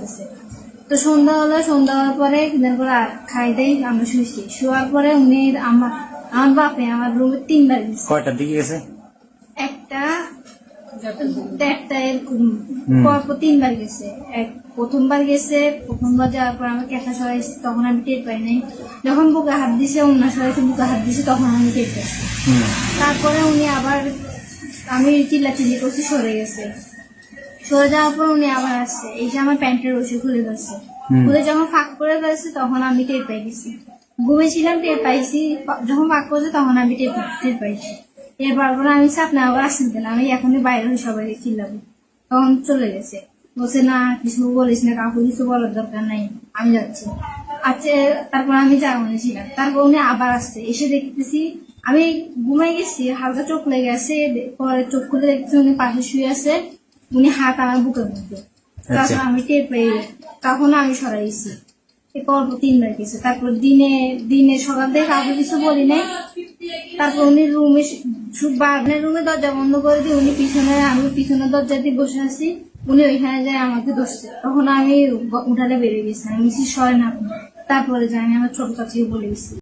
করতেছে। তো সন্ধ্যা হওয়ার পরে খাই দেই, আমরা শুয়েছি। শোয়ার পরে উনি আমার বাপে আমার রুমে 3 বার গেছে। কয়টার দিকে গেছে? একটা এরকম পরপর 3 বার গেছে। প্রথমবার গেছে, প্রথমবার যাওয়ার পর আমাকে একটা সরাইছে, তখন আমি টের পাই নাই। যখন বুকে হাত দিছে, অন্য সরাইছে, বুকে হাত দিছে, তখন আমি টের পাইছি। তারপরে উনি আবার, আমি চিল্লাচিল্লি করছি, সরে গেছে। সরে যাওয়ার পর উনি আবার আসছে, এসে আমার প্যান্টের রশি খুলে ফেলছে। খুলে যখন ফাঁক করে ফেলছে, তখন আমি টের পাই গেছি। ঘুমেছিলাম, টের পাইছি। যখন ফাঁক করছে, তখন আমি টের পাইছি। এরপর আমি আপনি আবার আসছেন কেন, আমি এখনই বাইরে হয়ে সবাই চিল্লাবো। তখন চলে গেছে, বলছে না কিছু বলিস না, কাউকে কিছু বলার দরকার নাই, আমি যাচ্ছি। আচ্ছা, তারপর আমি জার্মানি ছিলাম। তারপর উনি আবার আসছে, এসে দেখতেছি আমি ঘুমাই গেছি, হালকা চোখ লেগে আছে। পরে চোখ খুলে দেখতেছি উনি পাশে শুয়ে আছে, উনি হাত আমার বুকের মধ্যে। তারপর আমি টের পেয়ে, তখন আমি সরাইছি। এরপর 3 বার গেছে। তারপর দিনে সকাল থেকে কাউকে কিছু বলি নাই। তারপর উনি রুমে দরজা বন্ধ করে দিয়ে উনি আমি পিছনের দরজা দিয়ে বসে আছি, উনি ওইখানে যায় আমাকে ধরছে। তখন আমি উঠালে বেরিয়ে গেছি, আমি সয় না। তারপরে যাই আমি আমার ছোট চাচিকে বলে গেছি।